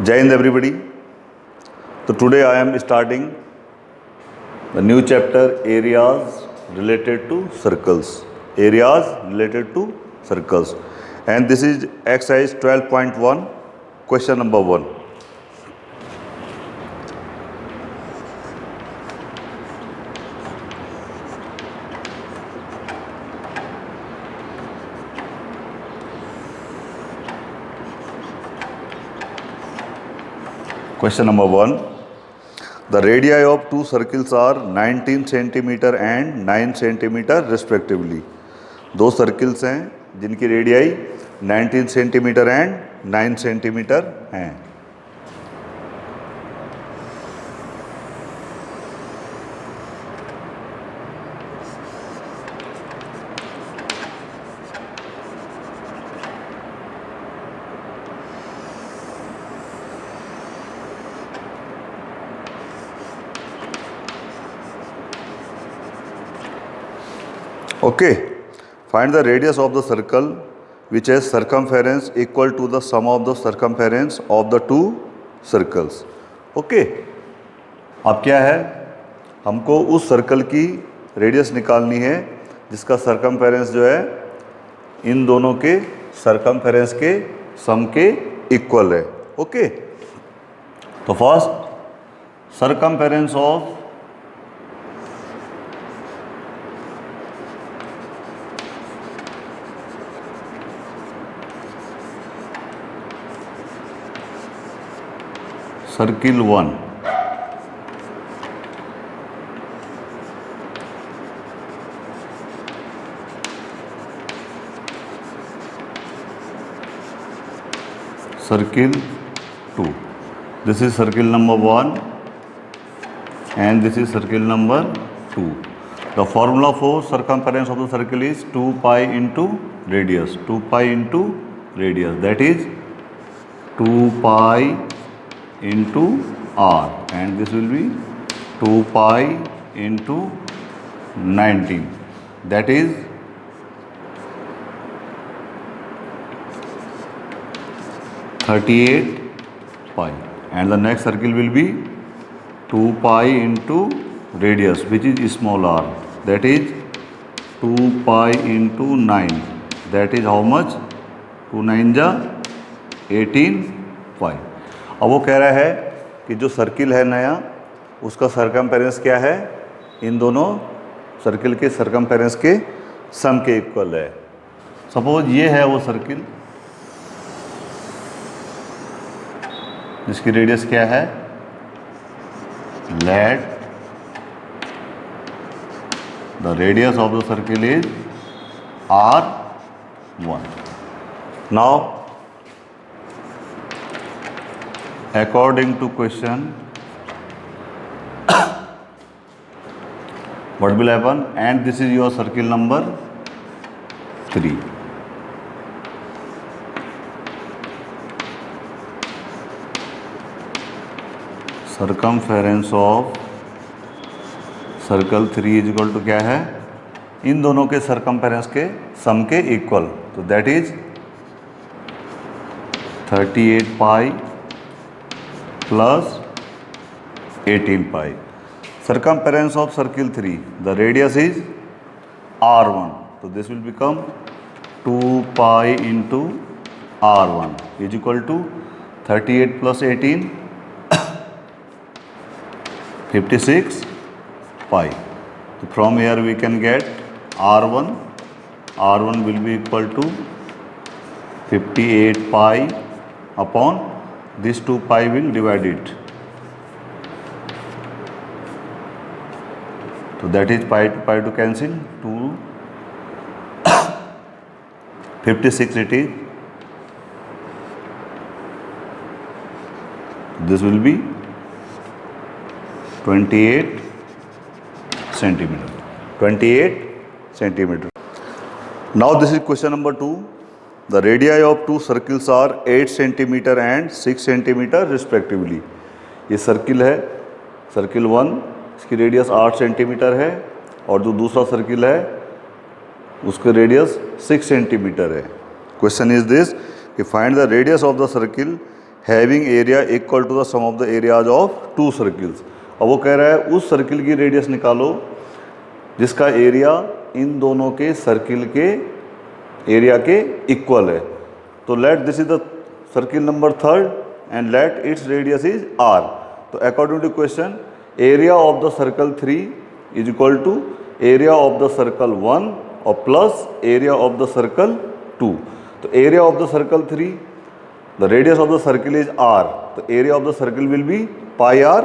Jai Hind everybody. So today I am starting the new chapter areas related to circles. Areas related to circles. And this is exercise 12.1, question number 1. Question number 1. The radii of two circles are 19 centimeter and 9 centimeter respectively. दो circles हैं जिनकी radii 19 centimetre and 9 centimetre हैं. Okay, find the radius of the circle which has circumference equal to the sum of the circumference of the two circles. Okay, अब क्या है, हमको उस circle की रेडियस निकालनी है जिसका सर्कमफेरेंस जो है इन दोनों के सर्कमफेरेंस के सम के इक्वल है. ओके, तो first circumference of circle 1 circle 2. This is circle number 1 and this is circle number 2. The formula for circumference of the circle is 2 pi into radius. 2 pi into radius, that is 2 pi into r, and this will be 2 pi into 19, that is 38 pi, and the next circle will be 2 pi into radius which is small r, that is 2 pi into 9, that is how much, 2 9 जा 18 pi. अब वो कह रहा है कि जो circle है नया उसका सर्कमफेरेंस क्या है, इन दोनों सर्किल के सर्कमफेरेंस के सम के इक्वल है. सपोज ये है वो सर्किल जिसकी रेडियस क्या है, let the radius of the circle is r1. Now according to question, what will happen, and this is your circle number 3. Circumference of circle 3 is equal to क्या है, इन दोनों के सर्कमफेरेंस के सम के इक्वल, तो that is 38 pi plus 18 pi. Circumference of circle 3, the radius is r1, so this will become 2 pi into r1 is equal to 38 plus 18 56 pi. So from here we can get r1 will be equal to 58 pi upon this 2 pi will divide it, so that is pi to cancel, 2 56 it is, this will be 28 centimeter. 28 centimeter. Now this is question number 2. The radii of two circles are 8 centimeter and 6 centimeter respectively. ये circle है, circle 1, इसकी radius 8 centimetre है, और जो दूसरा circle है उसका radius 6 centimetre है. क्वेश्चन इज दिस कि find the radius of the circle having area equal to the sum of the areas of two circles. अब वो कह रहा है उस सर्किल की रेडियस निकालो जिसका एरिया इन दोनों के सर्किल के एरिया के इक्वल है। तो let this is the circle number 3rd and let its radius is r। तो according to question area of the circle 3 is equal to area of the circle 1 और plus area of the circle 2। तो area of the circle 3, the radius of the circle is r, तो area of the circle will be pi r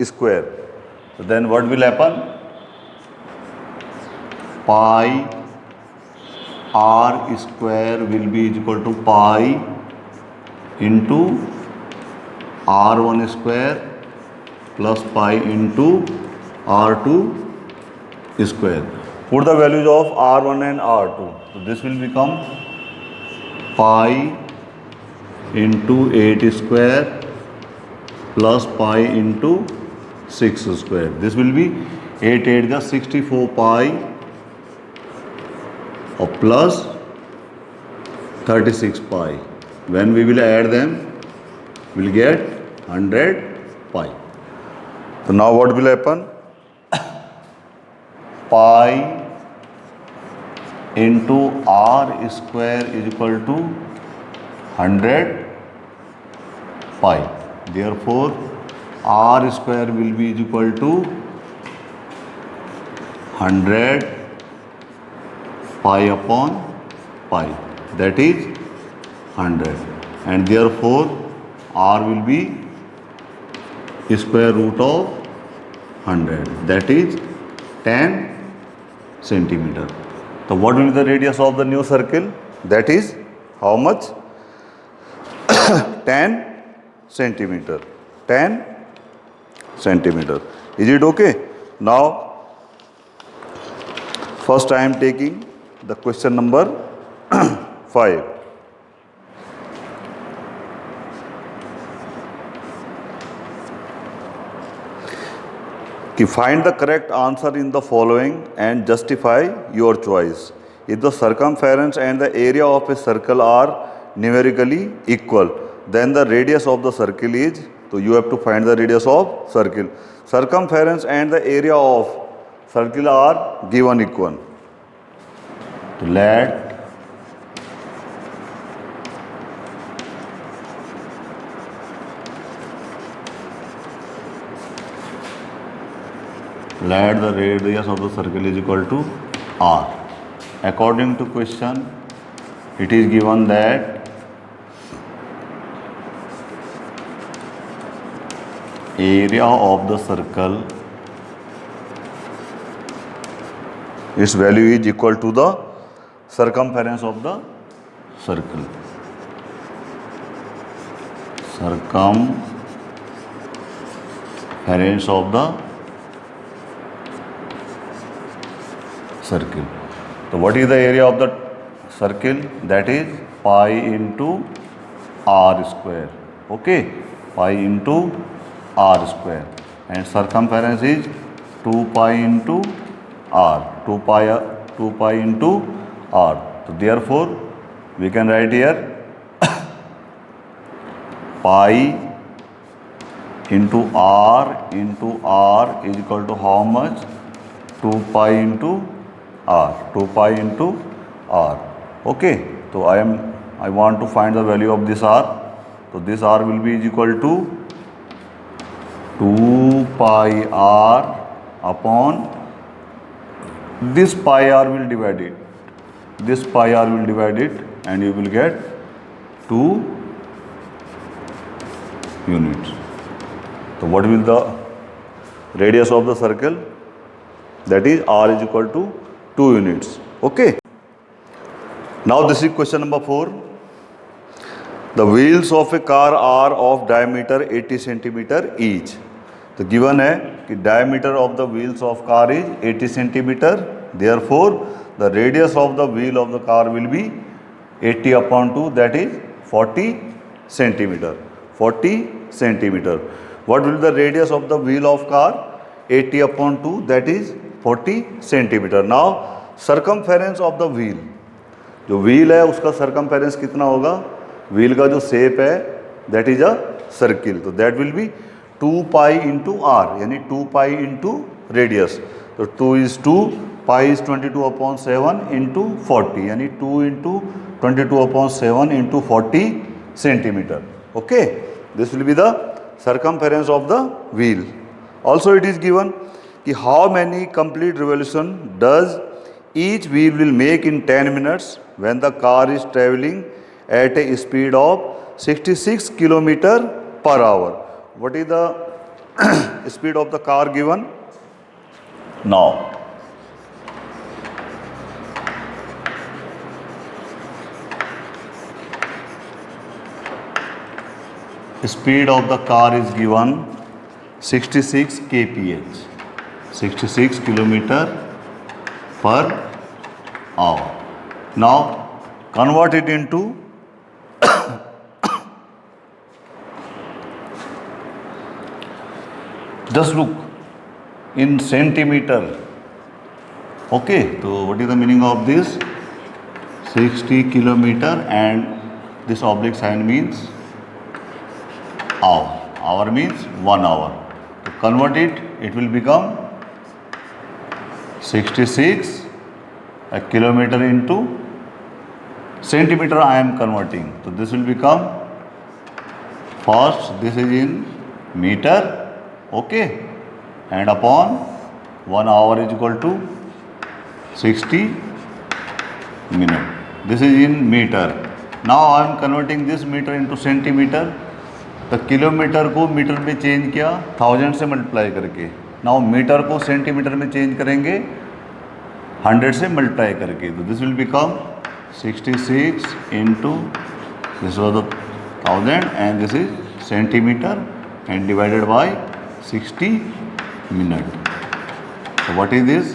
square. So then what will happen? Pi r square will be equal to pi into r1 square plus pi into r2 square. Put the values of r1 and r2. So this will become pi into 8 square plus pi into 6 square. This will be 8 8 का 64 pi और plus 36 pi. When we will add them, we will get 100 pi. So now what will happen? Pi into r square is equal to 100 pi. Therefore, r square will be equal to 100 pi upon pi, that is 100, and therefore r will be square root of 100, that is 10 centimeter. So what will be the radius of the new circle? That is how much? 10 centimeter. 10 centimeter. Is it okay? Now first I am taking the question number 5. Find the correct answer in the following and justify your choice. If the circumference and the area of a circle are numerically equal, then the radius of the circle is, so you have to find the radius of circle. Circumference and the area of circle are given equal. So let the radius of the circle is equal to r. According to question, it is given that area of the circle, its value is equal to the circumference of the circle. Circumference of the circle. So what is the area of the circle? That is pi into r square. Okay, pi into r square, and circumference is 2 pi into r. 2 pi into r. So therefore we can write here pi into r is equal to how much? 2 pi into r. 2 pi into r. Okay, so I want to find the value of this r. So this r will be equal to 2 pi r upon this pi r will divide it. This pi r will divide it, and you will get 2 units. So what will the radius of the circle? That is r is equal to 2 units. Okay. Now this is question number 4. The wheels of a car are of diameter 80 centimeter each. तो given है कि diameter of the wheels of car is 80 centimeter. Therefore, the radius of the wheel of the car will be 80 upon 2, that is 40 centimeter. 40 centimeter. What will be the radius of the wheel of car? 80 upon 2, that is 40 centimeter. Now circumference of the wheel, जो wheel है उसका circumference कितना होगा? Wheel का जो shape है that is a circle. So that will be 2 pi into r, यानी 2 pi into radius. So 2 is 2, pi is 22 upon 7 into 40, यानी 2 into 22 upon 7 into 40 centimeter. Okay, this will be the circumference of the wheel. Also it is given कि how many complete revolution does each wheel will make in 10 minutes when the car is traveling at a speed of 66 kilometer per hour. What is the speed of the car given? Now, speed of the car is given 66 kph, 66 kilometer per hour. Now convert it into just look in centimeter. Okay, so what is the meaning of this? 60 kilometer and this oblique sign means hour. Hour means 1 hour. To convert it, it will become 66 a kilometer into centimeter. I am converting. So this will become, first this is in meter, okay, and upon 1 hour is equal to 60 minutes. This is in meter. Now I am converting this meter into centimeter. तो kilometre को metre में change किया 1000 से multiply करके. Now metre को centimetre में change करेंगे 100 से मल्टीप्लाई करके. तो this will become 66 into this was 1000 and this is centimetre and divided by 60 minute. So what is this?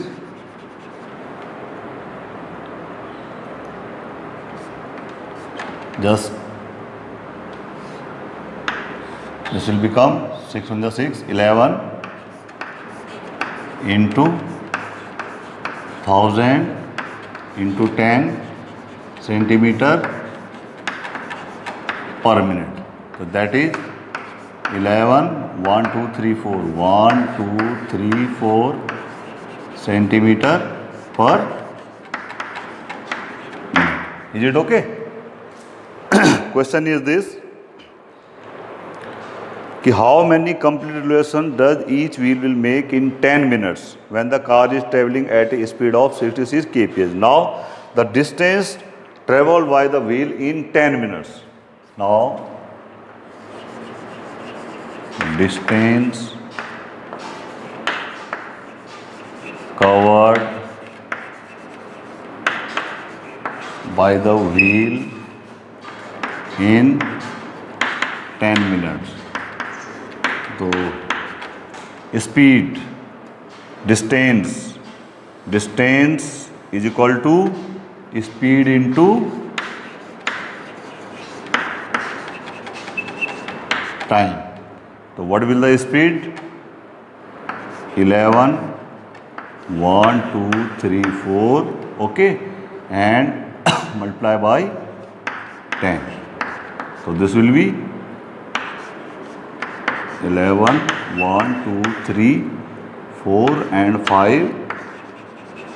Just this will become 6 on the 6, 11 into 1000 into 10 centimeter per minute. So that is 11, 1, 2, 3, 4, 1, 2, 3, 4 centimeter per minute. Is it okay? Question is this, कि how many complete revolution does each wheel will make in 10 minutes when the car is traveling at a speed of 66 kph. Now the distance traveled by the wheel in 10 minutes. Now distance covered by the wheel in 10 minutes. तो speed distance is equal to speed into time. तो what will the speed? 11, 1, 2, 3, 4, okay, and multiply by 10. So this will be 11, 1, 2, 3, 4 and 5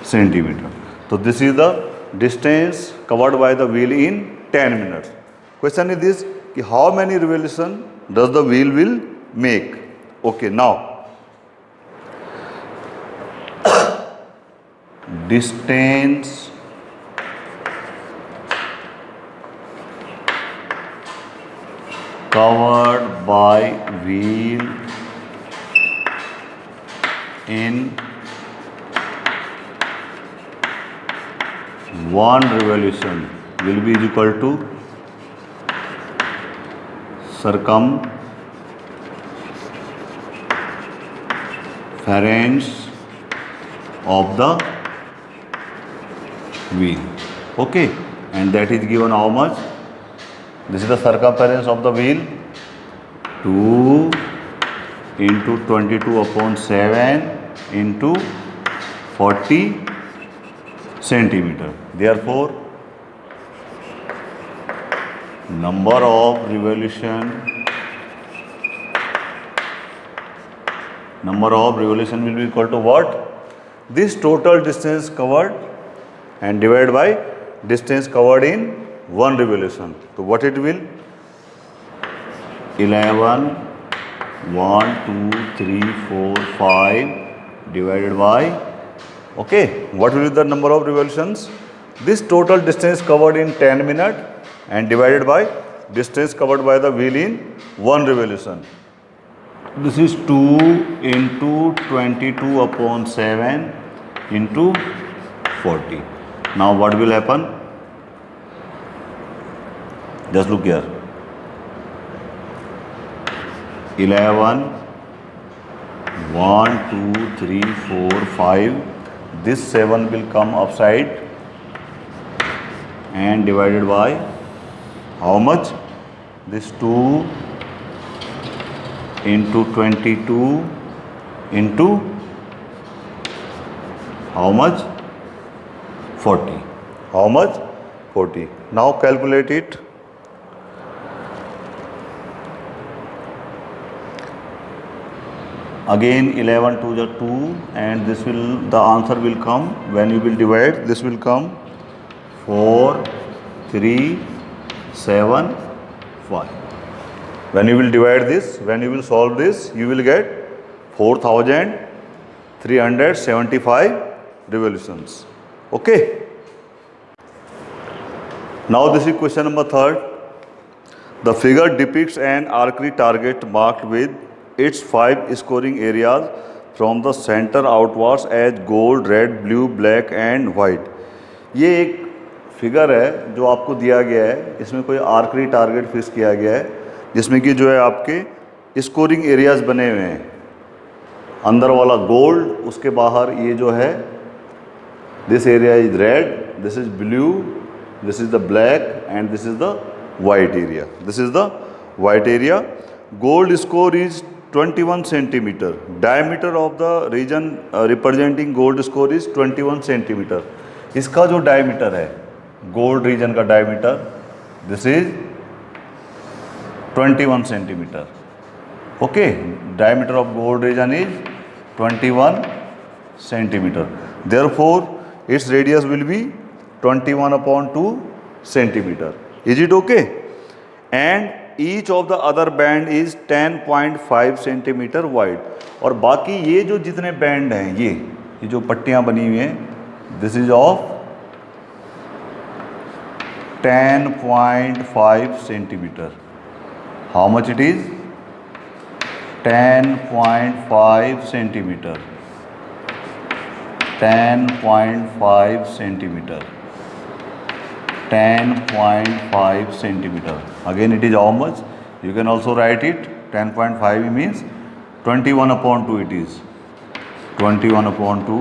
centimeter. So this is the distance covered by the wheel in 10 minutes. Question is this, कि how many revolution does the wheel will make? Okay, now distance covered by wheel in 1 revolution will be equal to circumference of the wheel. Okay, and that is given how much? This is the circumference of the wheel, 2 into 22 upon 7 into 40 centimeter. Therefore number of revolution will be equal to what? This total distance covered and divided by distance covered in one revolution. So what it will? 11, 1, 2, 3, 4, 5 divided by, okay, what will be the number of revolutions? This total distance covered in 10 minutes and divided by distance covered by the wheel in one revolution. This is 2 into 22 upon 7 into 40. Now what will happen? Just look here. 11, 1, 2, 3, 4, 5. This 7 will come upside and divided by how much? This 2 into 22 into how much? 40. How much? 40. Now calculate it. Again 11 to the 2 and this will, the answer will come when you will divide, this will come 4, 3, 7, 5. When you will divide this, when you will solve this, you will get 4,375 revolutions. Okay. Now this is question number 3. The figure depicts an archery target marked with its 5 scoring areas from the center outwards as gold, red, blue, black and white. ये एक figure है जो आपको दिया गया है, इसमें कोई आर्करी टारगेट फिक्स किया गया है जिसमें कि जो है आपके स्कोरिंग एरियाज बने हुए हैं. अंदर वाला गोल्ड, उसके बाहर ये जो है this area is red, this is blue, this is the black and this is the white area. This is the white area. Gold score is 21 centimeter. Diameter of the region representing gold score is 21 centimeter. इसका जो diameter है gold reason का diameter, this is 21 centimeter. Okay, diameter of gold region is 21 centimeter. Therefore, its radius will be 21/2 centimeter. Is it okay? And each of the other band is 10.5 centimeter wide. और बाकी ये जो जितने band हैं, ये जो पट्टियाँ बनी हुई हैं, this is of 10.5 centimeter. How much it is? 10.5 centimeter. 10.5 centimeter. 10.5 centimeter. Again it is how much? You can also write it 10.5 means 21/2 it is. 21/2.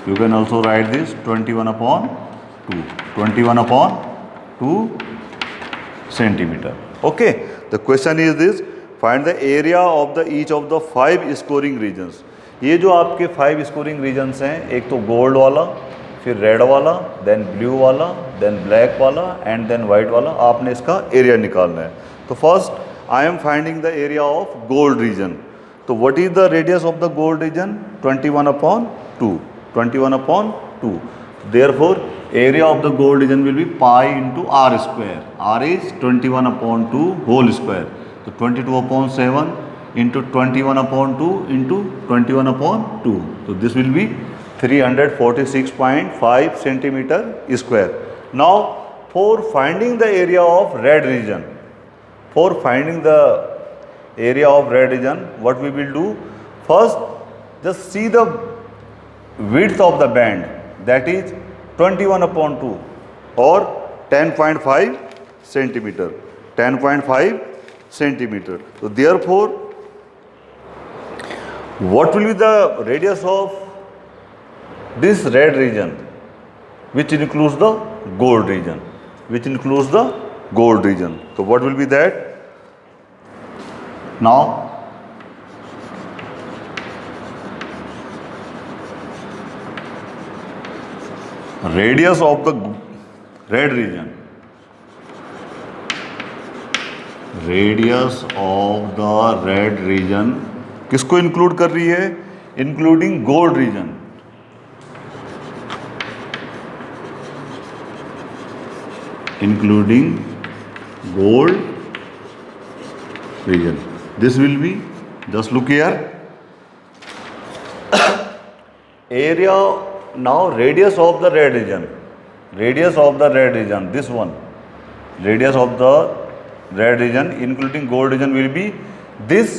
You can also write this 21/2. 21/2 centimeter. Okay. The question is this. Find the area of the each of the 5 scoring regions. ये जो आपके 5 scoring regions हैं, एक तो gold वाला, फिर red वाला, then blue वाला, देन ब्लैक वाला एंड देन वाइट वाला, आपने इसका एरिया निकालना है. तो first I am finding the area of gold region. तो what is the radius of the gold region? 21/2. 21/2. Therefore area of the gold region will be pi into r square. R is 21/2 whole square. तो 22/7 into 21/2 into 21/2. तो this will be 346.5 centimeter square. Now for finding the area of red region, what we will do? First, just see the width of the band, that is 21/2 or 10.5 centimeter. 10.5 centimeter. So therefore, what will be the radius of this red region, which includes the gold region? So what will be that? Now radius of the red region radius of the red reason किसको include कर रही है? Including gold reason. Including gold region. This will be, just look here, area, now radius of the red region, radius of the red region, this one, radius of the red region including gold region will be this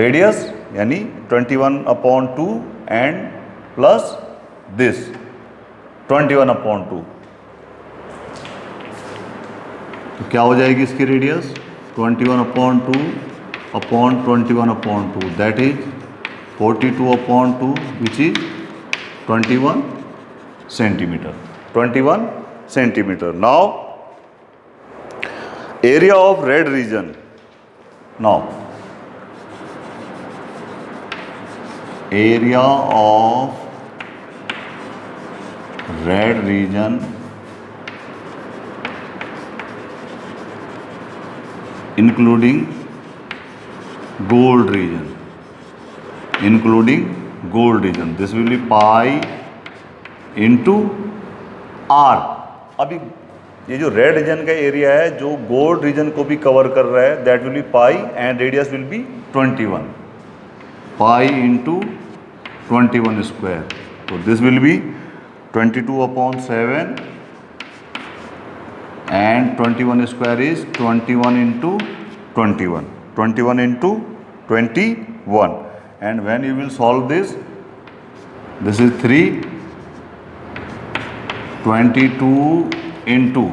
radius, यानी 21/2 and plus this 21/2। तो क्या हो जाएगी इसकी radius? 21/2 upon 21/2, that is 42/2, which is 21 centimetre. 21 centimetre. Now area of red reason, now area of red reason including gold region, including gold region, this will be pi into r। अभी ये जो red region का area है जो gold region को भी cover कर रहा है, that will be pi and radius will be 21, pi into 21 square. तो this will B 22/7 and 21 square is 21 into 21, 21 into 21, and when you will solve this, this is 3, 22 into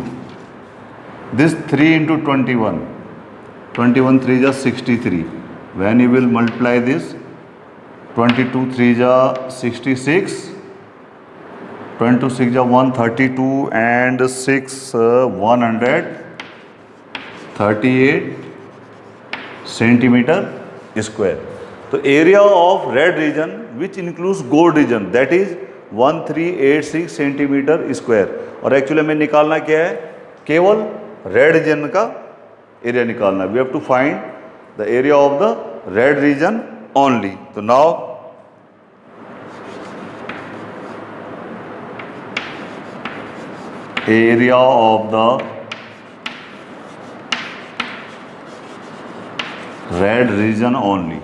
this 3 into 21, 21 3 is 63, when you will multiply this 22 3 is 66, 26 is 132 and 6 138 centimetre square. तो area of red region which includes gold region that is 1386 centimetre square. और actually में निकालना क्या है? केवल red region का एरिया निकालना। We have to find the area of the red region only. तो now area of the red region only,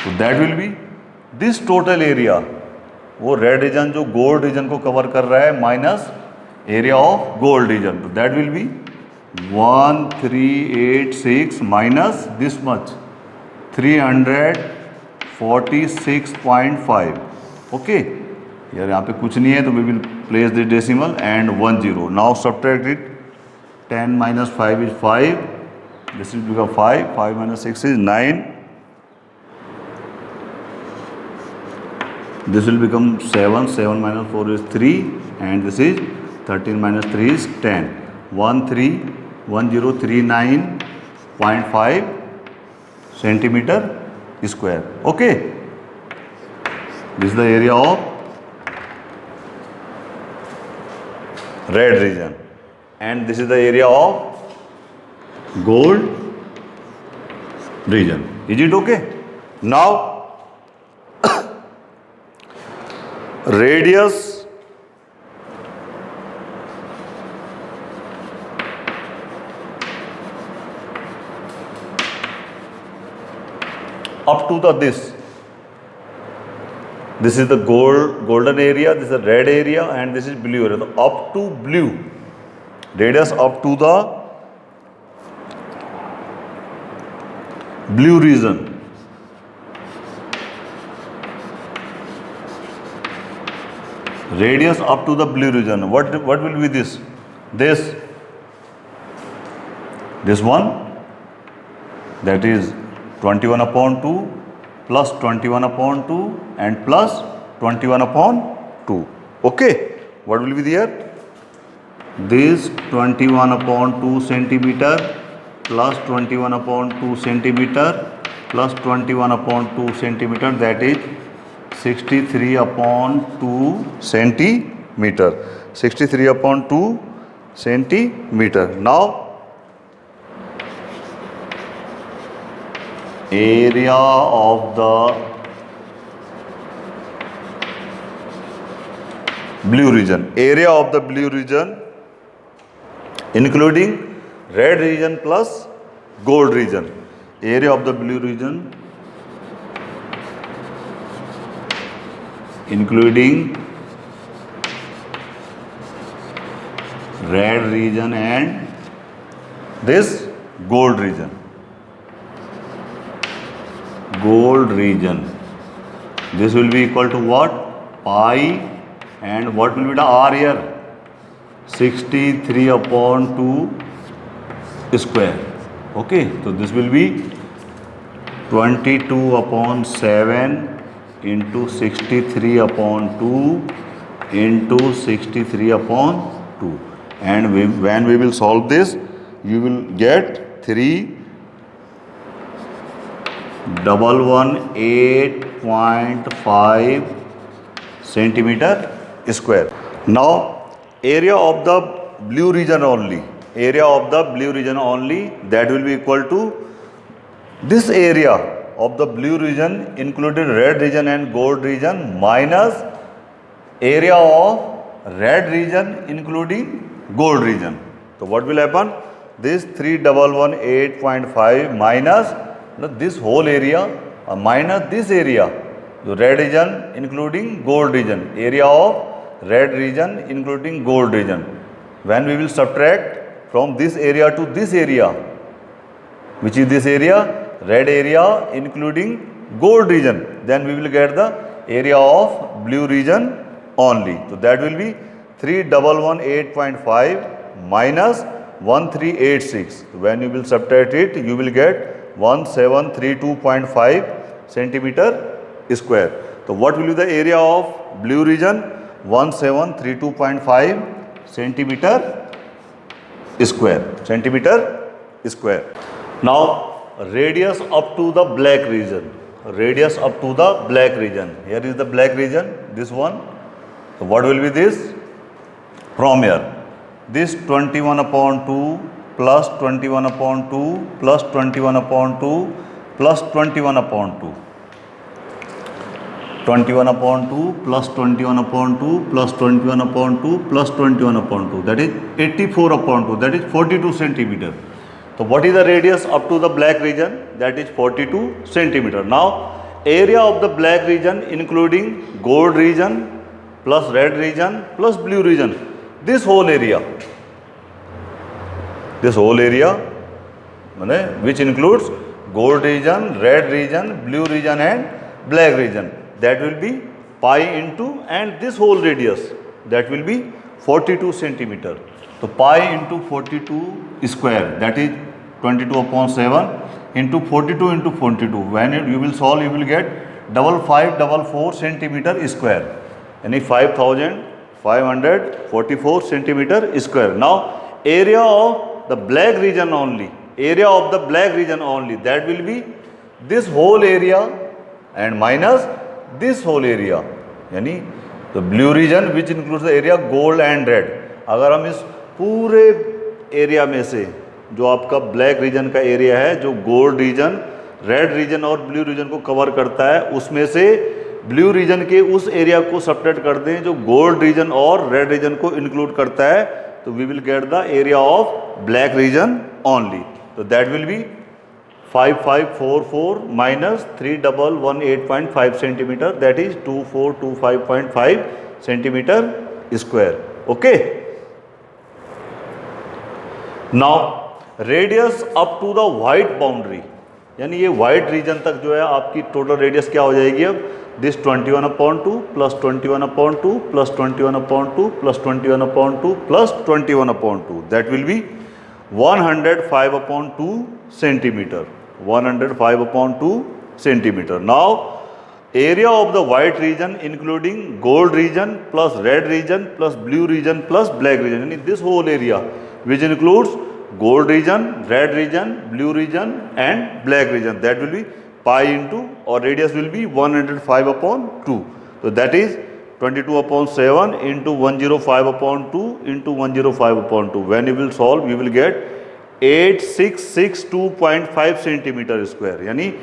so that will be this total area, वो रेड रीजन जो गोल्ड रीजन को cover कर रहा है minus area of gold region, तो that will be 1386 minus this much 346.5। Okay, यार यहाँ पे कुछ नहीं है तो we will place the decimal and 10। Now subtract it, 10 minus 5 is 5, this will become 5, 5 minus 6 is 9, this will become 7, 7 minus 4 is 3 and this is 13 minus 3 is 10, 131039.5 centimeter square। okay, this is the area of red region and this is the area of gold region. Is it okay? Now radius up to the this is the golden area, this is the red area and this is blue area. So up to blue, radius up to the blue region, radius up to the blue region, what will be this one, that is 21/2 plus 21/2 and plus 21/2. okay, what will be there? This 21/2 centimeter plus 21/2 centimeter plus 21/2 centimeter, that is 63/2 centimeter, 63/2 centimeter. Now area of the blue region, area of the blue region including red region plus gold region, area of the blue region including red region and this gold region. Gold region. This will be equal to what? Pi, and what will be the R here? 63 upon 2 square. Okay, so this will be 22 upon 7 into 63 upon 2 into 63 upon 2. And when we will solve this, you will get 3,118.5 centimeter square. Now, area of the blue region only, area of the blue region only, that will be equal to this area of the blue region including red region and gold region minus area of red region including gold region. So what will happen? This 3,118.5 minus this whole area minus this area, the red region including gold region, area of red region including gold region. When we will subtract from this area to this area, which is this area, red area including gold region, then we will get the area of blue region only. So that will be 3,118.5 minus 1,386. When you will subtract it, you will get 1,732.5 centimeter square. So what will be the area of blue region? 1,732.5 centimeter square. Now radius up to the black region. Radius up to the black region. Here is the black region, this one. So what will be this? From here, this 21 upon 2 plus 21 upon 2 plus 21 upon 2 plus 21 upon 2. 21 upon 2 plus 21 upon 2 plus 21 upon 2 plus 21 upon 2, that is 84 upon 2, that is 42 centimeter. So what is the radius up to the black region? That is 42 centimeter. Now area of the black region including gold region plus red region plus blue region, this whole area which includes gold region, red region, blue region and black region, that will be pi into, and this whole radius, that will be 42 centimeter. So pi into 42 square, that is 22 upon 7 into 42 into 42. When you will solve, you will get 5544 centimeter square, and 5,544 centimeter square. Now area of the black region only, area of the black region only, that will be this whole area and minus this whole area, यानी the blue region which includes the area gold and red. अगर हम इस पूरे area में से जो आपका black reason का एरिया है, जो गोल्ड रीजन, रेड रीजन और ब्लू रीजन को कवर करता है, उसमें से ब्लू रीजन के उस एरिया को सब्ट्रैक्ट कर दें जो गोल्ड रीजन और रेड रीजन को इंक्लूड करता है, तो we will get the area of black region only. तो that will be 5544 minus 3,118.5 centimeter, that is 2425.5 centimeter square. Okay. Now radius up to the white boundary, यानी ये white reason तक जो है आपकी टोटल रेडियस क्या हो जाएगी अब? This 21/2 plus 21/2 plus 21/2 plus 21/2 plus 21/2, that will B 105/2 centimeter. 105/2 centimeter. Now area of the white region including gold region plus red region plus blue region plus black region, यानी this whole area which includes gold region, red region, blue region and black region, that will be pi into, or radius will be 105/2. So that is 22/7 into 105/2 into 105/2. When you will solve, you will get 8662.5 centimetre square, यानी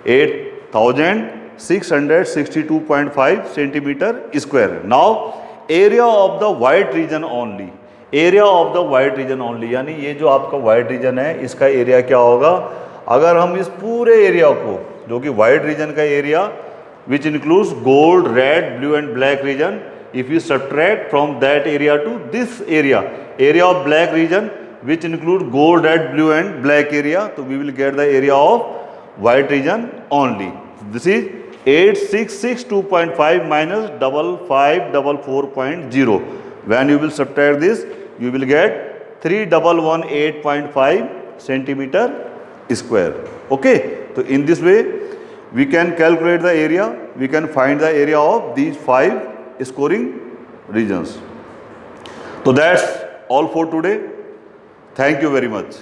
8662.5 centimetre square. Now area of the white region only, area of the white region only, यानी ये जो आपका white reason है इसका area क्या होगा। अगर हम इस पूरे एरिया को, जो कि वाइट रीजन का area which includes gold, red, blue and black reason, if you subtract from that area to this area, area of black region which include gold, red, blue and black area, so we will get the area of white region only. This is 8662.5 minus 5544.0. When you will subtract this, you will get 3118.5 centimeter square. Okay, so in this way we can calculate the area, we can find the area of these 5 scoring regions. So that's all for today. Thank you very much.